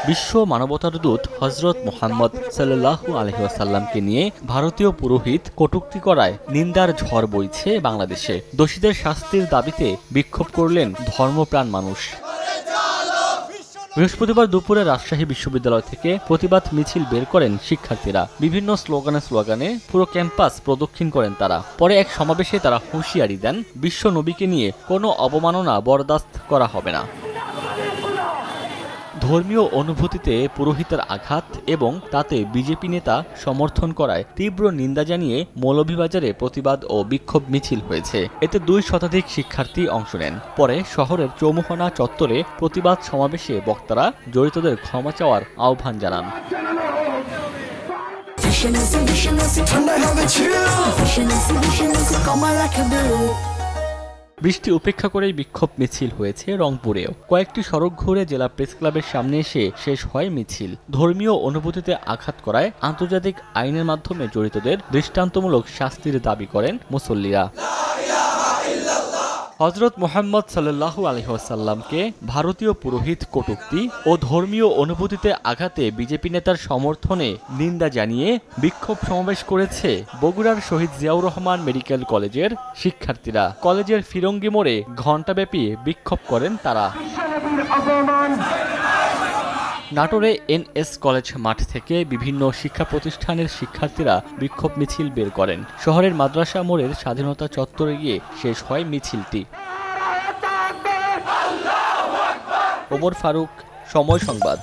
বিশ্ব মানবতার দূত হযরত মুহাম্মদ সাল্লাল্লাহু আলাইহি ওয়াসাল্লামকে নিয়ে ভারতীয় পুরোহিত কটূক্তি করায় নিন্দার ঝড় বইছে বাংলাদেশে। দোষীদের শাস্তির দাবিতে বিক্ষোভ করলেন ধর্মপ্রাণ মানুষ। বৃহস্পতিবার দুপুরে রাজশাহী বিশ্ববিদ্যালয় থেকে প্রতিবাদ মিছিল বের করেন শিক্ষার্থীরা। বিভিন্ন স্লোগানে পুরো ক্যাম্পাস প্রদক্ষিণ করেন তারা। পরে এক সমাবেশে তারা হুঁশিয়ারি দেন, বিশ্ব নবীকে নিয়ে কোনো অবমাননা বরদাস্ত করা হবে না। ধর্মীয় অনুভূতিতে পুরোহিতের আঘাত এবং তাতে বিজেপি নেতা সমর্থন করায় তীব্র নিন্দা জানিয়ে মৌলভীবাজারে প্রতিবাদ ও বিক্ষোভ মিছিল হয়েছে। এতে 2 শতাধিক শিক্ষার্থী অংশ নেন। পরে শহরের চৌমুহনা চত্বরে প্রতিবাদ সমাবেশে বক্তারা জড়িতদের ক্ষমা চাওয়ার আহ্বান জানান। বৃষ্টি উপেক্ষা করেই বিক্ষোভ মিছিল হয়েছে রংপুরেও। কয়েকটি সড়ক ঘুরে জেলা প্রেস ক্লাবের সামনে এসে শেষ হয় মিছিল। ধর্মীয় অনুভূতিতে আঘাত করায় আন্তর্জাতিক আইনের মাধ্যমে জড়িতদের দৃষ্টান্তমূলক শাস্তির দাবি করেন মুসল্লিরা। হযরত মুহাম্মদ সাল্লাল্লাহু আলাইহি ওয়াসাল্লামকে ভারতীয় পুরোহিত কটূক্তি ও ধর্মীয় অনুভূতিতে আঘাতে বিজেপি নেতার সমর্থনে নিন্দা জানিয়ে বিক্ষোভ সমাবেশ করেছে বগুড়ার শহীদ জিয়াউর রহমান মেডিকেল কলেজের শিক্ষার্থীরা। কলেজের ফিরঙ্গি মোড়ে ঘণ্টাব্যাপী বিক্ষোভ করেন তারা। নাটোরে এনএস কলেজ মাঠ থেকে বিভিন্ন শিক্ষা প্রতিষ্ঠানের শিক্ষার্থীরা বিক্ষোভ মিছিল বের করেন। শহরের মাদ্রাসা মোড়ের স্বাধীনতা চত্বরে গিয়ে শেষ হয় মিছিলটি। ওমর ফারুক, সময় সংবাদ।